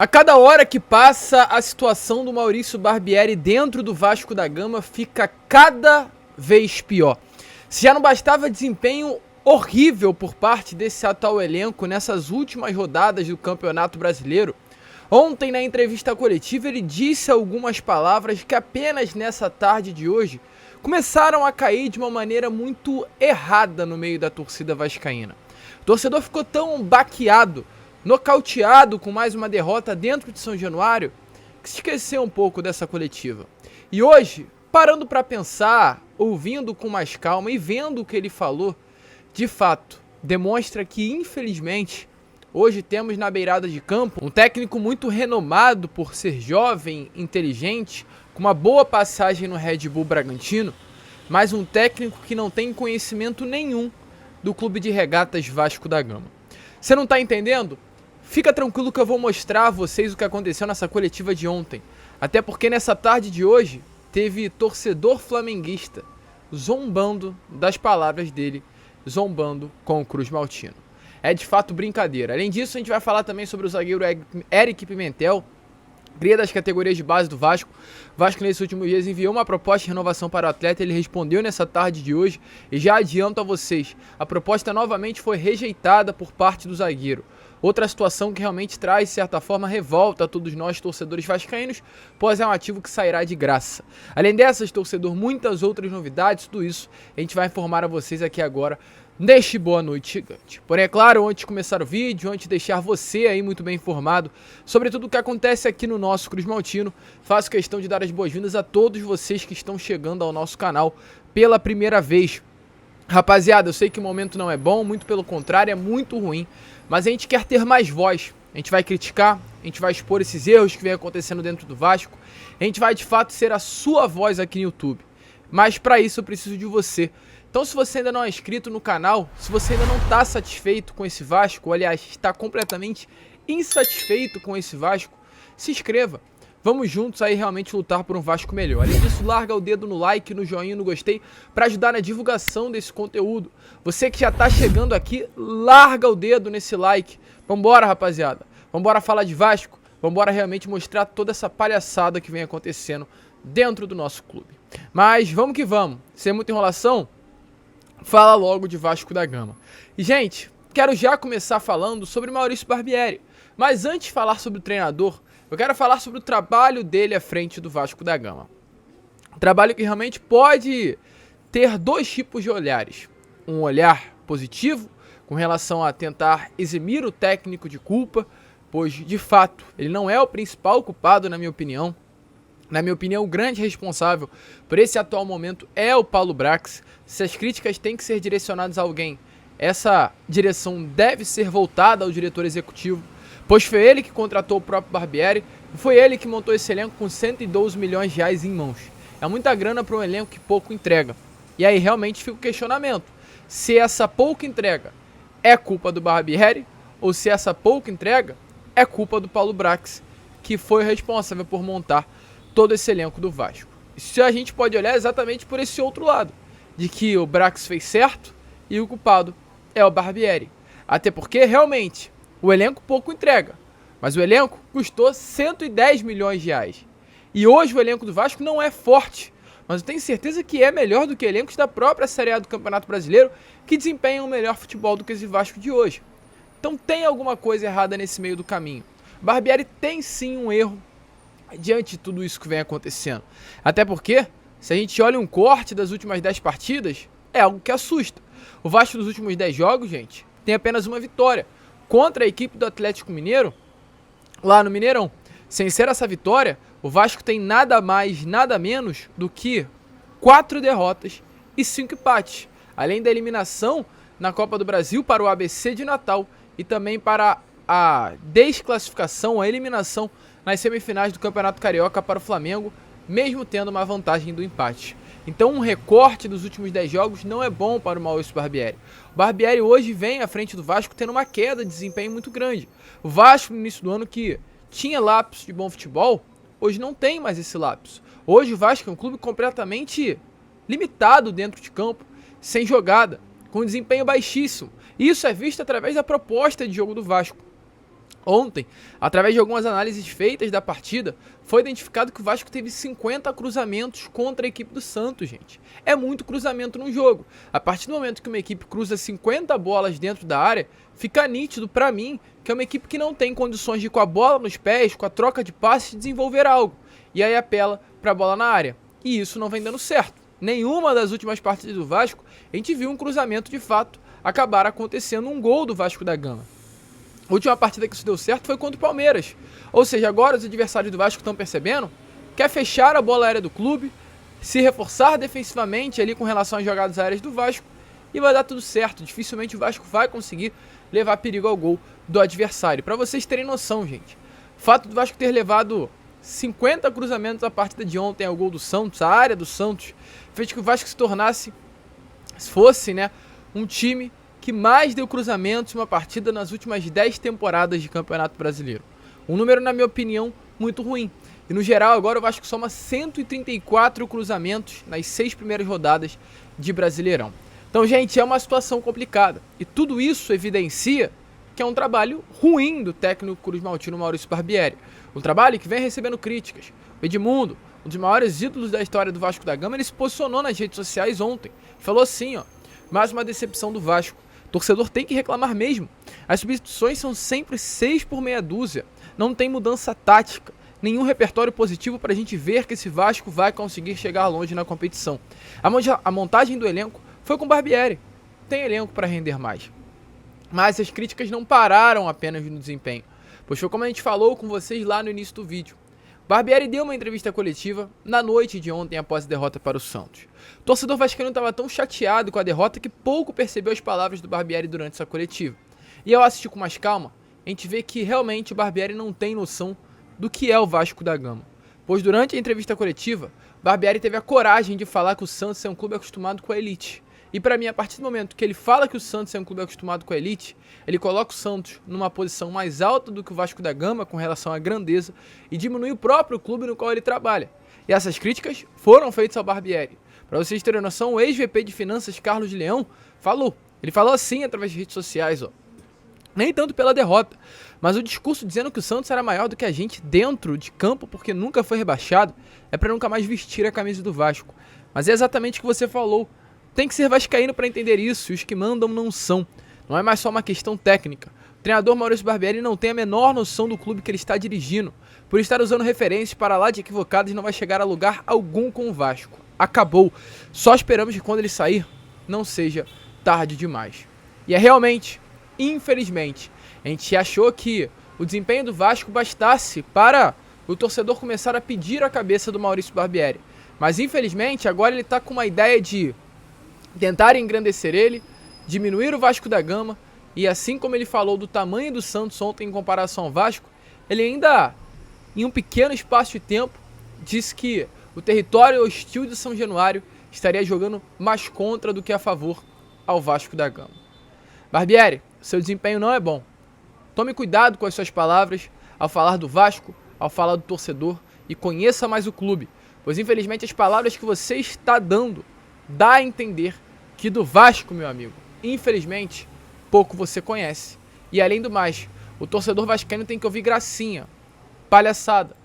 A cada hora que passa, a situação do Maurício Barbieri dentro do Vasco da Gama fica cada vez pior. Se já não bastava desempenho horrível por parte desse atual elenco nessas últimas rodadas do Campeonato Brasileiro, ontem na entrevista coletiva ele disse algumas palavras que apenas nessa tarde de hoje começaram a cair de uma maneira muito errada no meio da torcida vascaína. O torcedor ficou tão baqueado, nocauteado com mais uma derrota dentro de São Januário, que se esqueceu um pouco dessa coletiva. E hoje, parando para pensar, ouvindo com mais calma e vendo o que ele falou, de fato, demonstra que infelizmente, hoje temos na beirada de campo um técnico muito renomado por ser jovem, inteligente, com uma boa passagem no Red Bull Bragantino, mas um técnico que não tem conhecimento nenhum do Clube de Regatas Vasco da Gama. Você não está entendendo? Fica tranquilo que eu vou mostrar a vocês o que aconteceu nessa coletiva de ontem. Até porque nessa tarde de hoje, teve torcedor flamenguista zombando das palavras dele, zombando com o Cruz Maltino. É de fato brincadeira. Além disso, a gente vai falar também sobre o zagueiro Eric Pimentel, cria das categorias de base do Vasco. O Vasco nesses últimos dias enviou uma proposta de renovação para o atleta, ele respondeu nessa tarde de hoje e já adianto a vocês, a proposta novamente foi rejeitada por parte do zagueiro. Outra situação que realmente traz, de certa forma, revolta a todos nós, torcedores vascaínos, pois é um ativo que sairá de graça. Além dessas, torcedor, muitas outras novidades, tudo isso a gente vai informar a vocês aqui agora, neste Boa Noite Gigante. Porém, é claro, antes de começar o vídeo, antes de deixar você aí muito bem informado sobre tudo o que acontece aqui no nosso Cruz Maltino, faço questão de dar as boas-vindas a todos vocês que estão chegando ao nosso canal pela primeira vez. Rapaziada, eu sei que o momento não é bom, muito pelo contrário, é muito ruim, mas a gente quer ter mais voz. A gente vai criticar, a gente vai expor esses erros que vem acontecendo dentro do Vasco, a gente vai de fato ser a sua voz aqui no YouTube. Mas para isso eu preciso de você. Então se você ainda não é inscrito no canal, se você ainda não está satisfeito com esse Vasco, ou aliás, está completamente insatisfeito com esse Vasco, se inscreva. Vamos juntos aí realmente lutar por um Vasco melhor. Além disso, larga o dedo no like, no joinha, no gostei, para ajudar na divulgação desse conteúdo. Você que já tá chegando aqui, larga o dedo nesse like. Vambora, rapaziada. Vambora falar de Vasco. Vambora realmente mostrar toda essa palhaçada que vem acontecendo dentro do nosso clube. Mas vamos que vamos. Sem muita enrolação, fala logo de Vasco da Gama. E, gente, quero já começar falando sobre Maurício Barbieri. Mas antes de falar sobre o treinador, eu quero falar sobre o trabalho dele à frente do Vasco da Gama. Um trabalho que realmente pode ter dois tipos de olhares. Um olhar positivo, com relação a tentar eximir o técnico de culpa, pois, de fato, ele não é o principal culpado, na minha opinião. Na minha opinião, o grande responsável por esse atual momento é o Paulo Brax. Se as críticas têm que ser direcionadas a alguém, essa direção deve ser voltada ao diretor executivo, pois foi ele que contratou o próprio Barbieri e foi ele que montou esse elenco com 112 milhões de reais em mãos. É muita grana para um elenco que pouco entrega. E aí realmente fica o questionamento. Se essa pouca entrega é culpa do Barbieri ou se essa pouca entrega é culpa do Paulo Brax, que foi responsável por montar todo esse elenco do Vasco. Isso a gente pode olhar exatamente por esse outro lado, de que o Brax fez certo e o culpado é o Barbieri. Até porque realmente o elenco pouco entrega, mas o elenco custou 110 milhões de reais. E hoje o elenco do Vasco não é forte, mas eu tenho certeza que é melhor do que elencos da própria Série A do Campeonato Brasileiro que desempenham o melhor futebol do que esse Vasco de hoje. Então tem alguma coisa errada nesse meio do caminho. Barbieri tem sim um erro diante de tudo isso que vem acontecendo. Até porque, se a gente olha um corte das últimas 10 partidas, é algo que assusta. O Vasco nos últimos 10 jogos, gente, tem apenas uma vitória contra a equipe do Atlético Mineiro, lá no Mineirão. Sem ser essa vitória, o Vasco tem nada mais, nada menos do que 4 derrotas e 5 empates. Além da eliminação na Copa do Brasil para o ABC de Natal e também para a desclassificação, a eliminação nas semifinais do Campeonato Carioca para o Flamengo, mesmo tendo uma vantagem do empate. Então um recorte dos últimos 10 jogos não é bom para o Maurício Barbieri. O Barbieri hoje vem à frente do Vasco tendo uma queda de desempenho muito grande. O Vasco no início do ano que tinha lapsos de bom futebol, hoje não tem mais esse lapso. Hoje o Vasco é um clube completamente limitado dentro de campo, sem jogada, com desempenho baixíssimo. Isso é visto através da proposta de jogo do Vasco. Ontem, através de algumas análises feitas da partida, foi identificado que o Vasco teve 50 cruzamentos contra a equipe do Santos, gente. É muito cruzamento no jogo. A partir do momento que uma equipe cruza 50 bolas dentro da área, fica nítido pra mim que é uma equipe que não tem condições de, com a bola nos pés, com a troca de passes, desenvolver algo. E aí apela pra bola na área. E isso não vem dando certo. Nenhuma das últimas partidas do Vasco, a gente viu um cruzamento de fato acabar acontecendo um gol do Vasco da Gama. A última partida que isso deu certo foi contra o Palmeiras. Ou seja, agora os adversários do Vasco estão percebendo, quer fechar a bola aérea do clube, se reforçar defensivamente ali com relação às jogadas aéreas do Vasco e vai dar tudo certo. Dificilmente o Vasco vai conseguir levar perigo ao gol do adversário. Para vocês terem noção, gente, o fato do Vasco ter levado 50 cruzamentos a partida de ontem ao gol do Santos, a área do Santos, fez que o Vasco fosse, né, um time que mais deu cruzamentos em uma partida nas últimas 10 temporadas de Campeonato Brasileiro. Um número, na minha opinião, muito ruim. E no geral, agora o Vasco soma 134 cruzamentos nas 6 primeiras rodadas de Brasileirão. Então, gente, é uma situação complicada. E tudo isso evidencia que é um trabalho ruim do técnico cruzmaltino Maurício Barbieri. Um trabalho que vem recebendo críticas. O Edmundo, um dos maiores ídolos da história do Vasco da Gama, ele se posicionou nas redes sociais ontem. Falou assim, ó, mais uma decepção do Vasco. O torcedor tem que reclamar mesmo. As substituições são sempre 6 por meia dúzia. Não tem mudança tática. Nenhum repertório positivo para a gente ver que esse Vasco vai conseguir chegar longe na competição. A montagem do elenco foi com o Barbieri. Tem elenco para render mais. Mas as críticas não pararam apenas no desempenho. Pois foi como a gente falou com vocês lá no início do vídeo. Barbieri deu uma entrevista coletiva na noite de ontem após a derrota para o Santos. O torcedor vascaíno estava tão chateado com a derrota que pouco percebeu as palavras do Barbieri durante essa coletiva. E ao assistir com mais calma, a gente vê que realmente o Barbieri não tem noção do que é o Vasco da Gama. Pois durante a entrevista coletiva, Barbieri teve a coragem de falar que o Santos é um clube acostumado com a elite. E para mim, a partir do momento que ele fala que o Santos é um clube acostumado com a elite, ele coloca o Santos numa posição mais alta do que o Vasco da Gama com relação à grandeza e diminui o próprio clube no qual ele trabalha. E essas críticas foram feitas ao Barbieri. Para vocês terem noção, o ex-VP de Finanças, Carlos de Leão, falou. Ele falou assim através de redes sociais, ó. Nem tanto pela derrota, mas o discurso dizendo que o Santos era maior do que a gente dentro de campo porque nunca foi rebaixado é para nunca mais vestir a camisa do Vasco. Mas é exatamente o que você falou. Tem que ser vascaíno para entender isso, e os que mandam não são. Não é mais só uma questão técnica. O treinador Maurício Barbieri não tem a menor noção do clube que ele está dirigindo. Por estar usando referências para lá de equivocadas, não vai chegar a lugar algum com o Vasco. Acabou. Só esperamos que quando ele sair, não seja tarde demais. E é realmente, infelizmente, a gente achou que o desempenho do Vasco bastasse para o torcedor começar a pedir a cabeça do Maurício Barbieri. Mas infelizmente, agora ele está com uma ideia de tentar engrandecer ele, diminuir o Vasco da Gama, e assim como ele falou do tamanho do Santos ontem em comparação ao Vasco, ele ainda, em um pequeno espaço de tempo, disse que o território hostil de São Januário estaria jogando mais contra do que a favor ao Vasco da Gama. Barbieri, seu desempenho não é bom. Tome cuidado com as suas palavras ao falar do Vasco, ao falar do torcedor, e conheça mais o clube, pois infelizmente as palavras que você está dando dá a entender que do Vasco, meu amigo, infelizmente, pouco você conhece. E além do mais, o torcedor vascaíno tem que ouvir gracinha, palhaçada,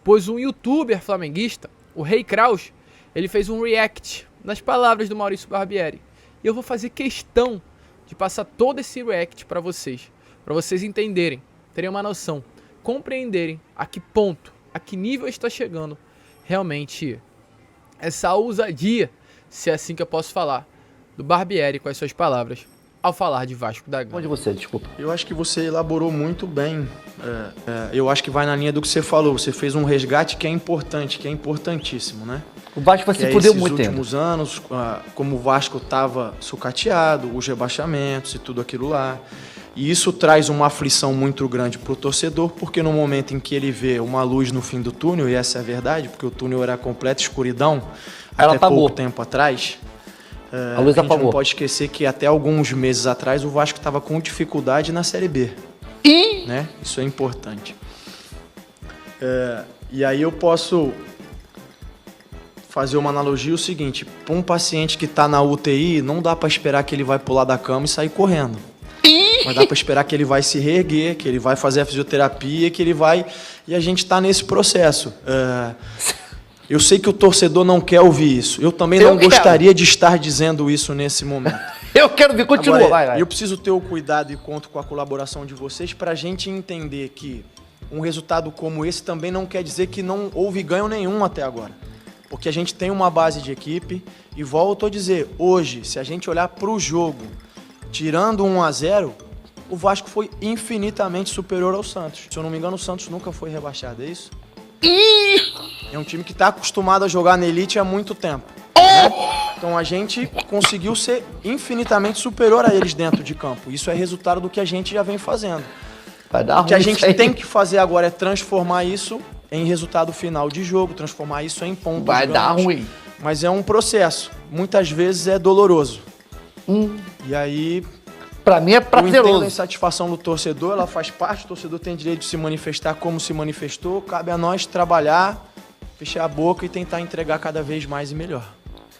pois um youtuber flamenguista, o Rei Kraus, ele fez um react nas palavras do Maurício Barbieri. E eu vou fazer questão de passar todo esse react para vocês entenderem, terem uma noção, compreenderem a que ponto, a que nível está chegando realmente essa ousadia, se é assim que eu posso falar, do Barbieri com as suas palavras ao falar de Vasco da Gama. Onde você, desculpa? Eu acho que você elaborou muito bem. Eu acho que vai na linha do que você falou. Você fez um resgate que é importante, que é importantíssimo, né? O Vasco vai se fuder muito tempo. Nos últimos anos, como o Vasco estava sucateado, os rebaixamentos e tudo aquilo lá. E isso traz uma aflição muito grande para o torcedor, porque no momento em que ele vê uma luz no fim do túnel, e essa é a verdade, porque o túnel era completa escuridão, ela até pouco tempo atrás, a luz gente apagou. Não pode esquecer que até alguns meses atrás o Vasco estava com dificuldade na Série B. Né? Isso é importante. E aí eu posso fazer uma analogia o seguinte: para um paciente que está na UTI, não dá para esperar que ele vai pular da cama e sair correndo. Mas Mas dá para esperar que ele vai se reerguer, que ele vai fazer a fisioterapia, que ele vai... E a gente está nesse processo. Eu sei que o torcedor não quer ouvir isso. Eu também não gostaria de estar dizendo isso nesse momento. Eu quero ver, continua. Agora, vai. Eu preciso ter o cuidado e conto com a colaboração de vocês para a gente entender que um resultado como esse também não quer dizer que não houve ganho nenhum até agora. Porque a gente tem uma base de equipe e volto a dizer, hoje, se a gente olhar para o jogo, tirando 1-0, o Vasco foi infinitamente superior ao Santos. Se eu não me engano, o Santos nunca foi rebaixado, é isso? É um time que está acostumado a jogar na elite há muito tempo. Né? Então a gente conseguiu ser infinitamente superior a eles dentro de campo. Isso é resultado do que a gente já vem fazendo. Vai dar O que a ruim gente isso aí. tem que fazer agora é transformar isso em resultado final de jogo, transformar isso em pontos Vai dar ganhos. ruim. Mas é um processo. Muitas vezes é doloroso. E aí, Pra mim é eu entendo a prazeroso. insatisfação do torcedor, ela faz parte, o torcedor tem direito de se manifestar como se manifestou, cabe a nós trabalhar, fechar a boca e tentar entregar cada vez mais e melhor.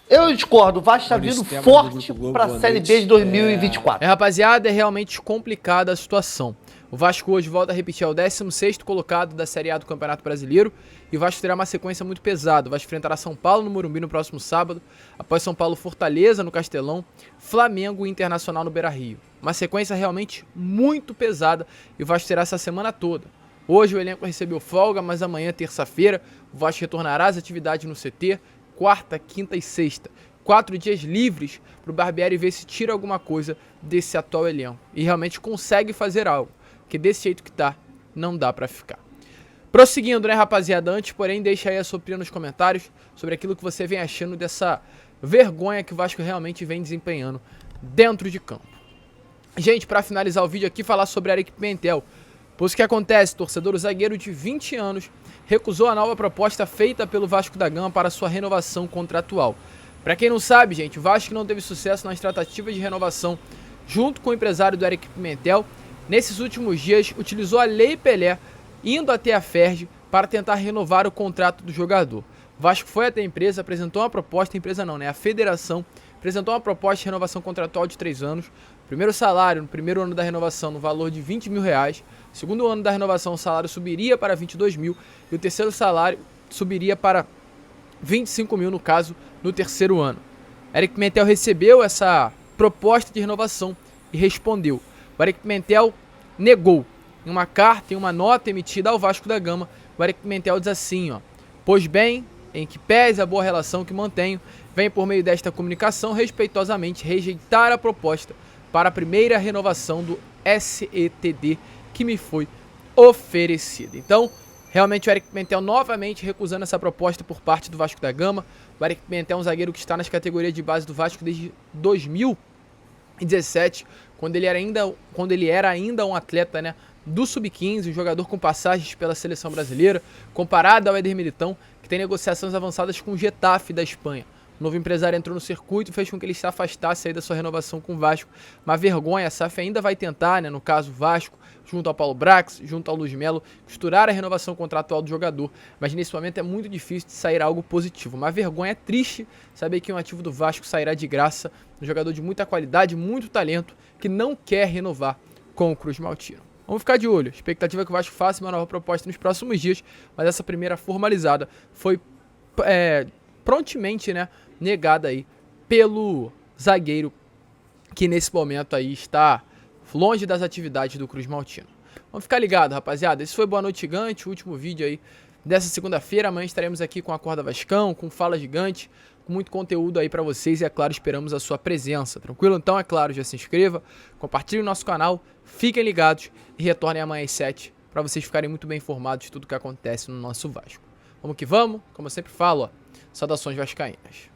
Eu discordo, o Vasco tá Maurício vindo Temer, do forte Grupo Globo, pra boa Série noite. B de 2024. Rapaziada, é realmente complicada a situação. O Vasco hoje volta a repetir, é o 16º colocado da Série A do Campeonato Brasileiro e o Vasco terá uma sequência muito pesada. O Vasco enfrentará São Paulo no Morumbi no próximo sábado, após São Paulo Fortaleza no Castelão, Flamengo e Internacional no Beira-Rio. Uma sequência realmente muito pesada e o Vasco terá essa semana toda. Hoje o elenco recebeu folga, mas amanhã, terça-feira, o Vasco retornará às atividades no CT, quarta, quinta e sexta. 4 dias livres para o Barbieri ver se tira alguma coisa desse atual elenco e realmente consegue fazer algo. Porque desse jeito que tá, não dá pra ficar. Prosseguindo, né, rapaziada? Antes, porém, deixa aí a sua opinião nos comentários sobre aquilo que você vem achando dessa vergonha que o Vasco realmente vem desempenhando dentro de campo. Gente, pra finalizar o vídeo aqui, falar sobre Eric Pimentel. Pois o que acontece, torcedor, o zagueiro de 20 anos recusou a nova proposta feita pelo Vasco da Gama para sua renovação contratual. Pra quem não sabe, gente, o Vasco não teve sucesso nas tratativas de renovação junto com o empresário do Eric Pimentel. Nesses últimos dias, utilizou a Lei Pelé, indo até a Ferj para tentar renovar o contrato do jogador. O Vasco foi até a empresa, apresentou uma proposta, a federação, apresentou uma proposta de renovação contratual de 3 anos. Primeiro salário, no primeiro ano da renovação, no valor de R$20 mil. Segundo ano da renovação, o salário subiria para 22 mil. E o terceiro salário subiria para 25 mil, no caso, no terceiro ano. Eric Pimentel recebeu essa proposta de renovação e respondeu. O Eric Pimentel negou. Em uma carta, em uma nota emitida ao Vasco da Gama, o Eric Pimentel diz assim, ó: pois bem, em que pese a boa relação que mantenho, vem por meio desta comunicação respeitosamente rejeitar a proposta para a primeira renovação do SETD que me foi oferecida. Então, realmente o Eric Pimentel novamente recusando essa proposta por parte do Vasco da Gama. O Eric Pimentel é um zagueiro que está nas categorias de base do Vasco desde 2017, quando ele era ainda um atleta, né, do Sub-15, um jogador com passagens pela seleção brasileira, comparado ao Éder Militão, que tem negociações avançadas com o Getafe da Espanha. O novo empresário entrou no circuito e fez com que ele se afastasse aí da sua renovação com o Vasco. Uma vergonha, a SAF ainda vai tentar, né, no caso o Vasco, junto ao Paulo Brax, junto ao Luiz Melo, costurar a renovação contratual do jogador, mas nesse momento é muito difícil de sair algo positivo. Uma vergonha, é triste saber que um ativo do Vasco sairá de graça, um jogador de muita qualidade, muito talento, que não quer renovar com o Cruz Maltino. Vamos ficar de olho, a expectativa é que o Vasco faça uma nova proposta nos próximos dias, mas essa primeira formalizada foi prontamente, né, negada aí pelo zagueiro que nesse momento aí está longe das atividades do Cruz Maltino. Vamos ficar ligado, rapaziada. Esse foi Boa Noite Gigante, o último vídeo aí dessa segunda-feira. Amanhã estaremos aqui com a Corda Vascão, com Fala Gigante, com muito conteúdo aí pra vocês e, é claro, esperamos a sua presença. Tranquilo? Então, é claro, já se inscreva, compartilhe o nosso canal, fiquem ligados e retornem amanhã às 7 pra vocês ficarem muito bem informados de tudo que acontece no nosso Vasco. Vamos que vamos, como eu sempre falo, ó, saudações vascaínas.